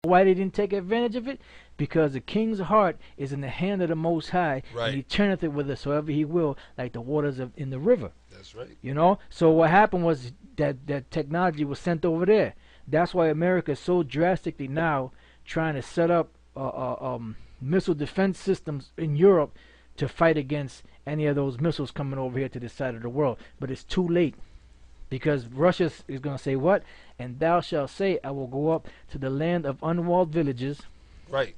Why they didn't take advantage of it? Because the king's heart is in the hand of the Most High, and he Right. turneth it whithersoever he will, like the waters in the river. That's right. You know. So what happened was that technology was sent over there. That's why America is so drastically now trying to set up missile defense systems in Europe to fight against any of those missiles coming over here to this side of the world. But it's too late. Because Russia is going to say what? And thou shalt say, I will go up to the land of unwalled villages. Right.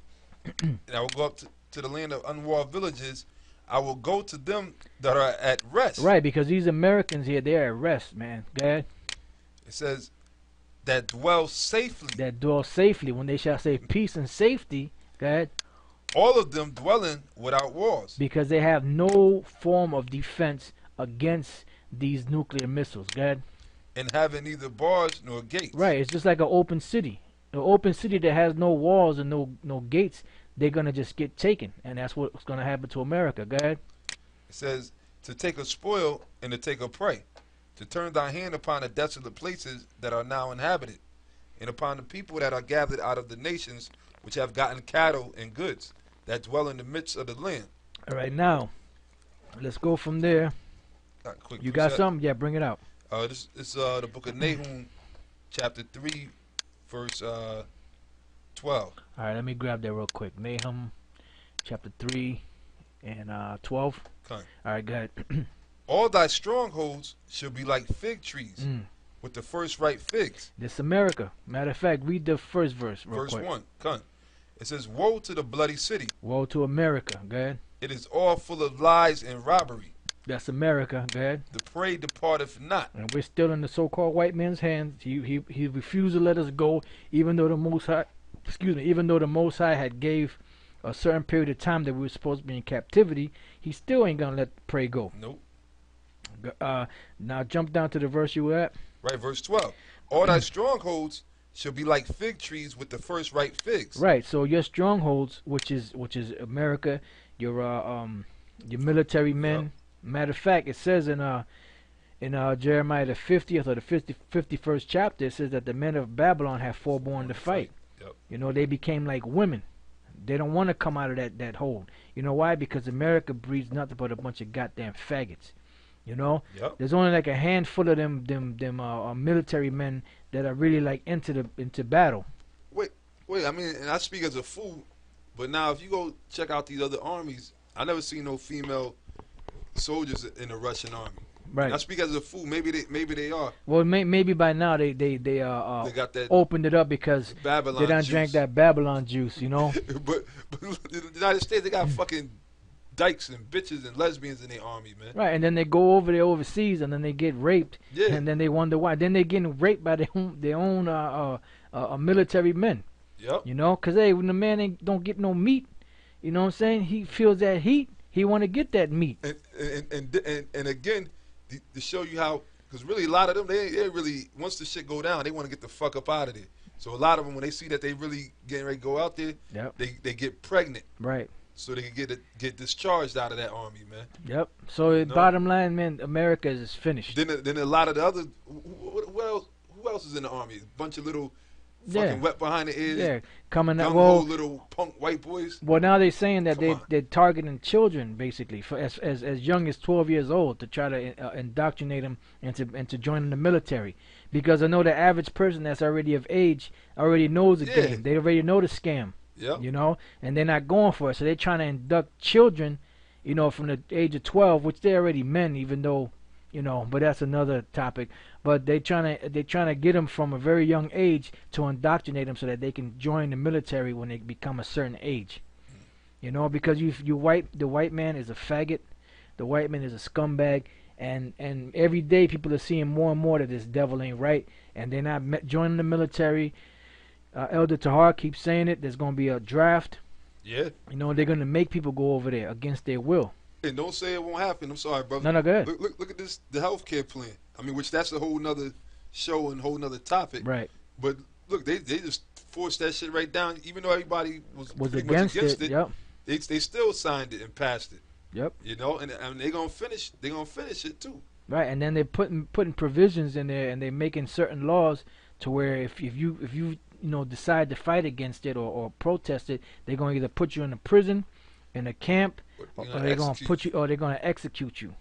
And I will go up to the land of unwalled villages. I will go to them that are at rest. Right, because these Americans here, they're at rest, man. Go ahead. It says that dwell safely. That dwell safely. When they shall say peace and safety, go ahead. All of them dwelling without walls. Because they have no form of defense against these nuclear missiles. Go ahead. And having neither bars nor gates. Right, it's just like an open city. An open city that has no walls and no gates, they're going to just get taken. And that's what's going to happen to America. Go ahead. It says to take a spoil and to take a prey, to turn thy hand upon the desolate places that are now inhabited, and upon the people that are gathered out of the nations which have gotten cattle and goods, that dwell in the midst of the land. All right, now, let's go from there. Quick You got precept. something? Yeah, bring it out. This is the book of Nahum, chapter 3, verse 12. All right, let me grab that real quick. Nahum, chapter 3 and 12. Come. All right, go ahead. All thy strongholds shall be like fig trees Mm. with the first ripe figs. This America. Matter of fact, read the first verse real Verse quick. 1. Come. It says, woe to the bloody city. Woe to America. Go ahead. It is all full of lies and robbery. That's America. Go ahead. The prey departeth not. And we're still in the so-called white man's hands. He refused to let us go, even though the Most High, even though the Most High had gave a certain period of time that we were supposed to be in captivity. He still ain't gonna let the prey go. Nope. Now jump down to the verse you were at. Right, verse 12. All thy strongholds shall be like fig trees with the first ripe figs. Right. So your strongholds, which is America, your military men. Yep. Matter of fact, it says in Jeremiah the 50th or the 51st chapter, it says that the men of Babylon have forborne to fight. Yep. You know, they became like women. They don't want to come out of that hold. You know why? Because America breeds nothing but a bunch of goddamn faggots. You know, Yep. there's only like a handful of them military men that are really like into battle. Wait, I mean, and I speak as a fool, but now if you go check out these other armies, I never seen no female soldiers in the Russian army. Right. I speak as a fool. Maybe they are. Well, maybe by now they They got that opened it up because Babylon they done juice. drank that Babylon juice. You know. but the United States, they got fucking dykes and bitches and lesbians in their army, man. Right, and then they go over there overseas, and then they get raped, Yeah. and then they wonder why. Then they getting raped by their own military men. Yep. You know, because hey, when the man don't get no meat, you know what I'm saying? He feels that heat. He want to get that meat. And again, to show you how, because really a lot of them, they really, once the shit go down, they want to get the fuck up out of there. So a lot of them, when they see that they really getting ready to go out there, Yep. they get pregnant. Right. So they can get discharged out of that army, man. Yep. So bottom line, man, America is finished. Then a lot of the other, who else is in the army? A bunch of little fucking wet behind the ears. Yeah, coming out. Well, Well, little punk white boys. well, now they're saying that Come on. they're targeting children basically for as young as 12 years old to try to indoctrinate them into joining the military. Because I know the average person that's already of age already knows the Yeah. game. They already know the scam. Yep. You know, and they're not going for it. So they're trying to induct children, you know, from the age of 12, which they're already men, even though, you know, but that's another topic. But they're trying to get them from a very young age to indoctrinate them so that they can join the military when they become a certain age. You know, because the white man is a faggot, the white man is a scumbag, and every day people are seeing more and more that this devil ain't right, and they're not joining the military. Elder Tahar keeps saying it. There's going to be a draft. Yeah. You know, they're going to make people go over there against their will. And don't say it won't happen. I'm sorry, brother. No, go ahead. Look at this, the healthcare plan. I mean, which that's a whole nother show and whole nother topic. Right. But look, they just forced that shit right down. Even though everybody was pretty against much against it, Yep. they still signed it and passed it. Yep. You know, and they're gonna finish. They're gonna finish it too. Right. And then they're putting provisions in there, and they're making certain laws to where if you decide to fight against it or protest it, they're gonna either put you in a prison, in a camp, or they're gonna put you, or they're gonna execute you.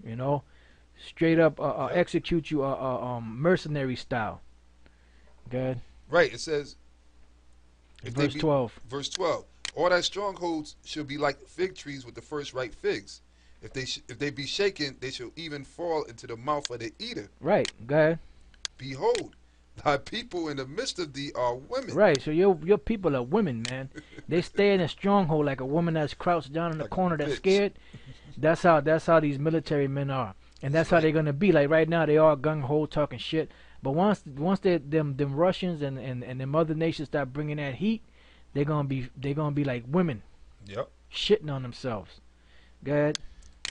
You know, straight up Yep. execute you, mercenary style. Good. Right. It says if they Verse be 12. verse 12. All thy strongholds shall be like fig trees with the first ripe figs. If they be shaken, they shall even fall into the mouth of the eater. Right. Good. Behold, thy people in the midst of thee are women, Right. So your people are women, man. They stay in a stronghold like a woman that's crouched down in the like corner a that's bitch. scared. That's how these military men are, and That's that's how right. they're gonna be. Like right now, they all gung ho talking shit. But once they them Russians and them other nations start bringing that heat, they're gonna be like women Yep. shitting on themselves. Go ahead.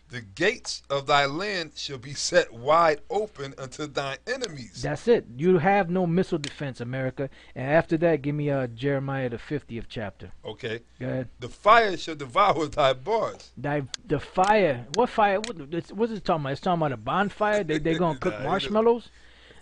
The gates of thy land shall be set wide open unto thine enemies. That's it. You have no missile defense, America. And after that, give me Jeremiah the 50th chapter. Okay. Go ahead. The fire shall devour thy bars. The fire. What fire? What's it talking about? It's talking about a bonfire. They gonna cook Nah, marshmallows.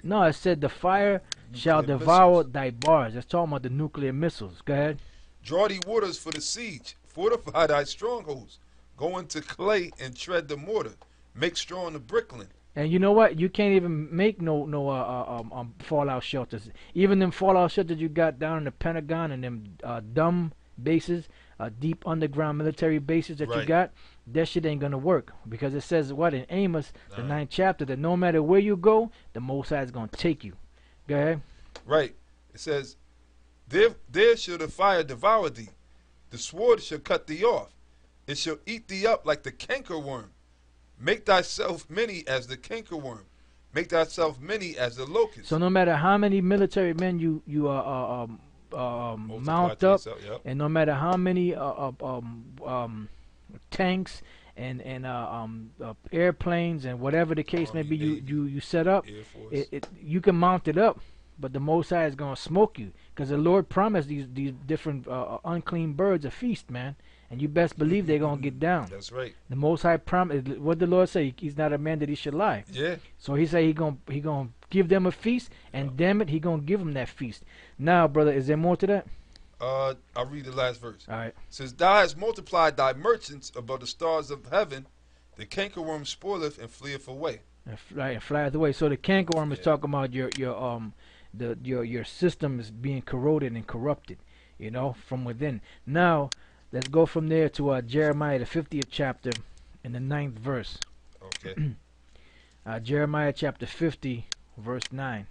No, it said the fire shall nuclear devour missiles. thy bars. It's talking about the nuclear missiles. Go ahead. Draw thee waters for the siege. Fortify thy strongholds. Go into clay and tread the mortar. Make strong the brickland. And you know what? You can't even make no fallout shelters. Even them fallout shelters you got down in the Pentagon and them dumb bases, deep underground military bases that you Right. got, that shit ain't gonna work because it says what in Amos, the Nah. ninth chapter, that no matter where you go, the Most High is gonna take you. Go ahead. Right. It says, there shall the fire devour thee. The sword shall cut thee off. It shall eat thee up like the cankerworm. Make thyself many as the cankerworm. Make thyself many as the locust. So no matter how many military men you Multiply mount to up, yourself. Yep. and no matter how many tanks and airplanes and whatever the case may Army, be, Navy, you set up, Air Force. you can mount it up, but the Most High is gonna smoke you because the Lord promised these different unclean birds a feast, man, and you best believe they're gonna get down. That's right. The Most High promised. What the Lord say? He's not a man that he should lie. Yeah. So he say he gonna give them a feast, and damn it, he gonna give them that feast. Now, brother, is there more to that? I'll read the last verse. All right. It says, Thou hast multiplied thy merchants above the stars of heaven. The cankerworm spoileth and fleeth away. And flieth away. So the cankerworm is Yeah. talking about your system is being corroded and corrupted, from within. Now, let's go from there to Jeremiah the 50th chapter, in the 9th verse. Okay. Jeremiah chapter 50, verse 9.